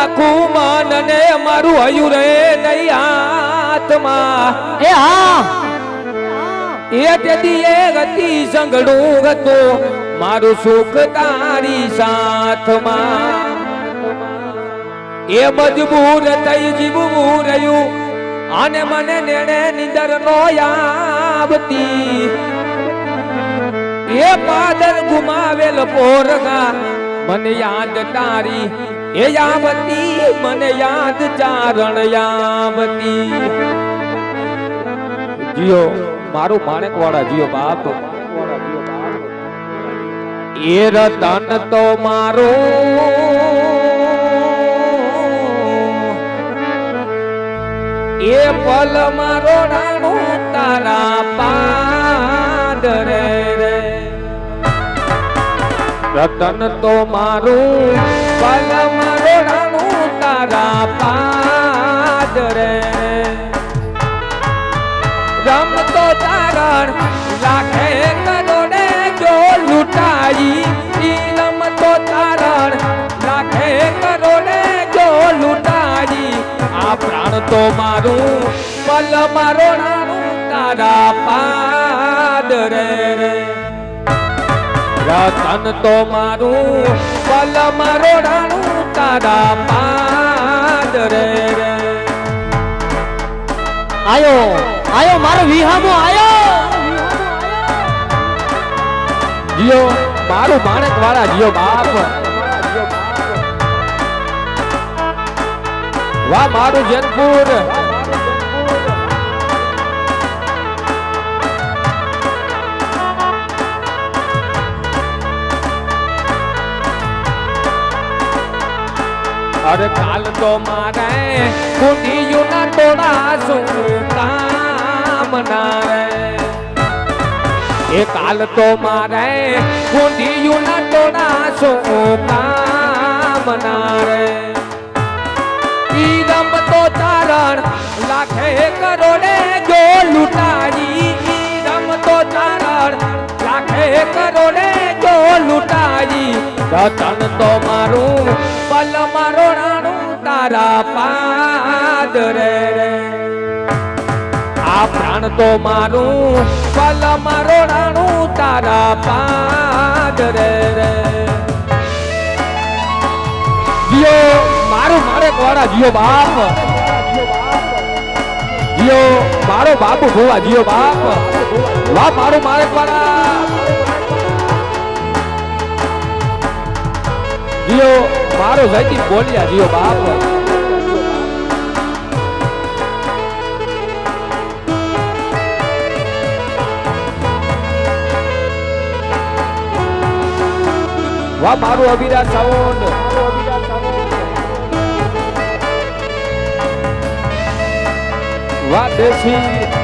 રાખું મન ને મારું હયું રે નહીં હાથમાં એ હા એ તેથી એ ગતિ સંગડું હતું મારું સુખ તારી સાથમાં એ મજબૂર થઈ જીવવું રહ્યું અને મને નેણે નિંદર નો આવતી એ પાદર ગુમાવેલ પોરગા મને યાદ તારી એ આવતી મને યાદ ચારણ આવતી જીઓ મારું માણેકવાડા જીઓ બાપ એ રતન તો મારું એ પલ મારો રાણું તારા પાદરે રે રતન તો મારું પલ મારો રાણું તારા પાદરે રમતો તારણ લાખે કરોડે જો લૂંટાઈ રમતો તારણ લાખે કરોડે જો લૂંટાઈ આ પ્રાણ તો મારું પલ મારો રાણું તારા પાદરે રે રતન તો મારું પલ મારો રાણું તારા પાદરે રે આયો આયો મારો વિહામો આયો જીઓ મારું માણેકવાડા જીઓ બાપ વાહ મારું જેતપુર અરે કાલ તો મારે કુંડિયું ના ટોળા શું કામ ના રે એ કાલ તો મારે કુંડિયું ના ટોળા શું કામ ના રે ઈ રમતો તારણ લાખે કરોડે જો લૂંટાઈ ઈ રમતો તારણ લાખે કરોડે જો લૂંટાઈ રતન તો મારું પલ મારો રાણું તારા પાદરે રે આ પ્રાણ તો મારું પલ મારો રાણું તારા પાદરે રે જીઓ મારું માણેકવાડા જીઓ બાપ જીઓ મારો બાપુ ભુવા જીઓ બાપ વાહ મારું માણેકવાડા જીઓ મારો જયદીપ બોલિયા જીઓ બાપ વાહ મારું અભિરાજ સાઉન્ડ વાહ દેશી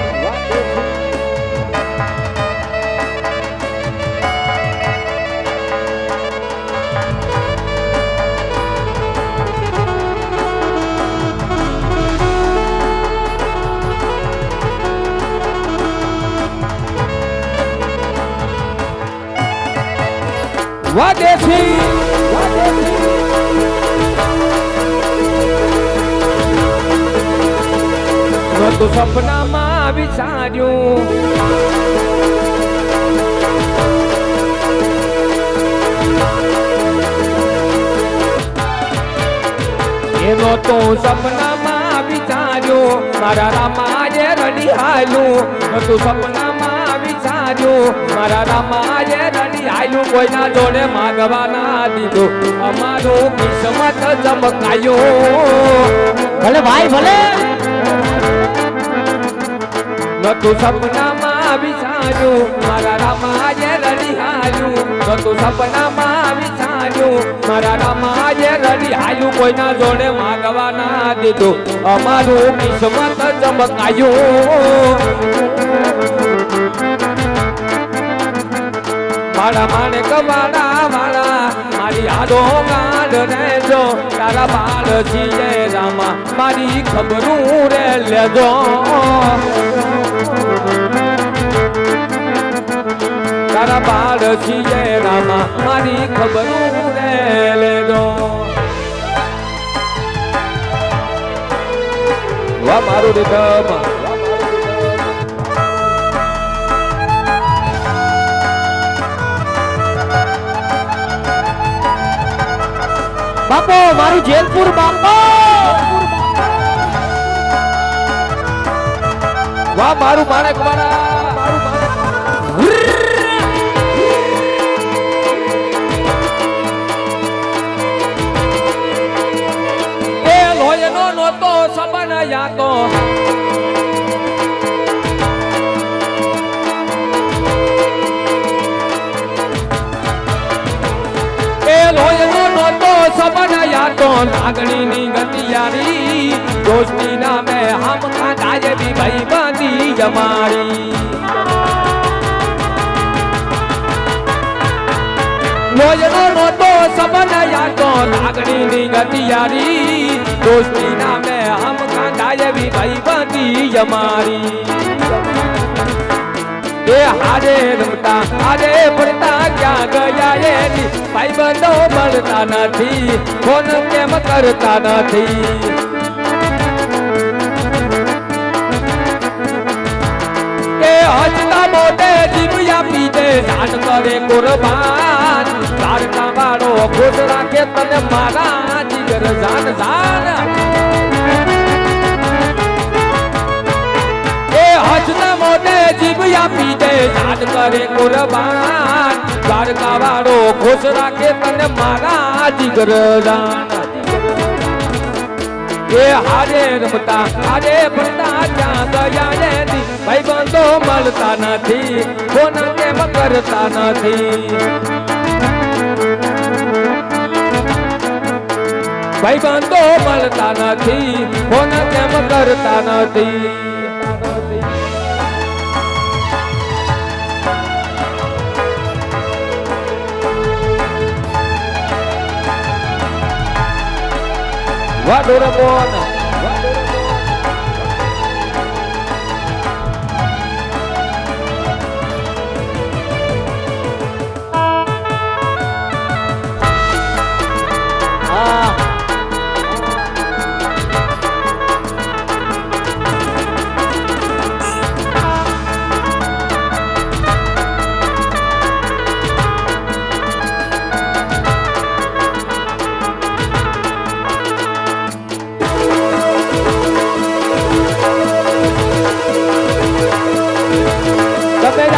વાહ દેશી તું સપનામાં વિચાર્યું એનો તો સપનામાં વિચાર્યું મારા રામાએ રડી હાલ્યું તું સપનામાં વિચાર્યું મારા રામાએ રડી હાલ્યું કોઈના જોડે માગવાના દીધું અમારું કિસ્મત ચમકાયું ભલે ભાઈ ભલે તું સપનામાં વિચાર્યું મારા રામાએ રડી હાલ્યું તું સપનામાં વિચાર્યું મારા રામાએ રડી હાલ્યું કોઈના જોડે માગવાના દીધું અમારું કિસ્મત ચમકાયું મારા માણેકવાડા વાળા મારી યાદો ગાઢ રહેજો તારા બાળ છીએ રામા મારી ખબરું રે લેજો તારા બાળ છીએ રામા મારી ખબરું રે લેજો વાહ મારું રીધમ બાપો મારું જેતપુર બાપો વાહ મારું માણેક વાળા એ લોયનો નોતો સબન યાતો એ લોયનો નોતો સબન યાતો લાગણીની ગતિયારી દોસ્તી નામે હમ ખાતા બી ભાઈ બાંધી જમારી લોયનો નોતો સબન યાતો લાગણીની ગતિયારી દોસ્તી નામે હમ ખાતા બી ભાઈ બાંધી જમારી એ હારે રમતા હારે પડતા ક્યાં ગયા એની ભાઈબંધો મળતા નથી ફોન કેમ કરતા નથી એ હસતા મોઢે જીભ આપી દે જાન કરે કુરબાન તારકા વાળો ખુશ રાખે તને મારા જીગર જાન જાન હસના મોઢે જીભ આપી દે યાદ કરે કુરબાન દ્વારકા વાળો ખુશ રાખે તને મારા જીગર જાન એ હારે રમતા હારે પડતા ક્યાં ગયા એની ભાઈબંધો મળતા નથી ફોન કેમ કરતા નથી ભાઈબંધો મળતા નથી ફોન કેમ કરતા નથી Wadoramon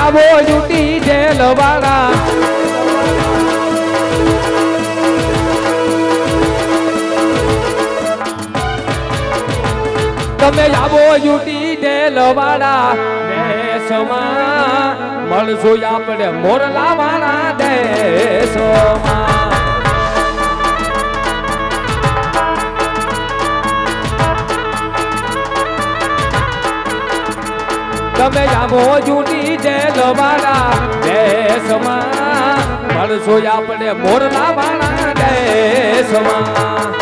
આવો યુટી જેલ વાળા તમે આવો યુટી જેલ વાળા દેશમાં મળશું આપણે મોરલા વાળા દેશમાં તમે આવો જૂની જેલ વાળા દેશમાં મળશું આપણે મોરલા વાળા દેશમાં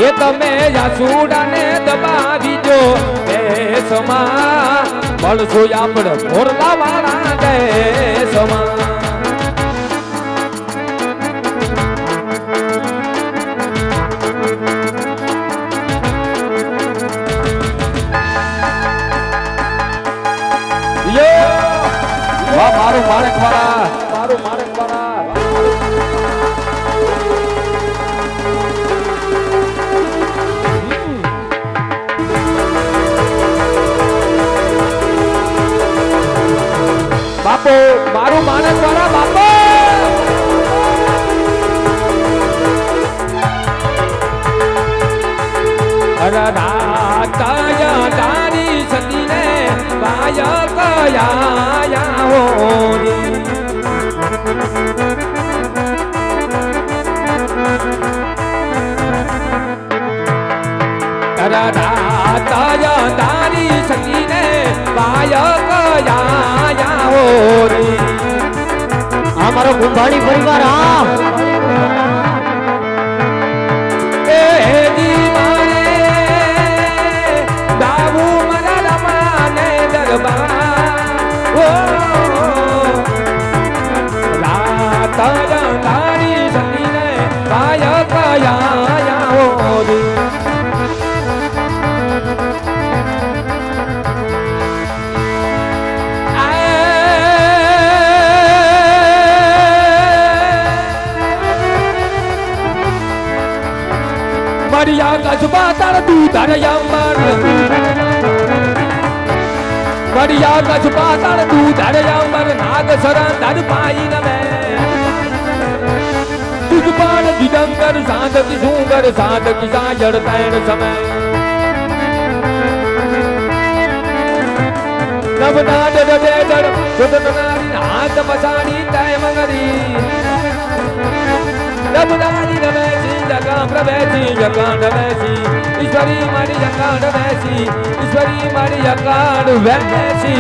એ તમે યાસુડાને દબાવી દો દેશમાં મળશું આપણે મોરલા વાળા દેશમાં મારું માણેક વાળા મારું માણેક વાળા બાપો મારું માણેક વાળા બાપો તારી સતીને વાય કયા હોરી તારી સતીને વાય કયા હોરી આ મારો કુંભાણી પરિવાર હા Maria Kasubata Dudayambar Maria Kasubata Dudayambar Nagasaran Dadupainame Dudupan Didangar Sandaki Sungar Sandaki Sayar Tayan Sama Navana Dedar Sudanari Natamasani Taimangari Navani Namesi Jagam Ravesi Jagan Ravesi Ishwari Mari Jagan Ravesi Ishwari Mari Jagan Ravesi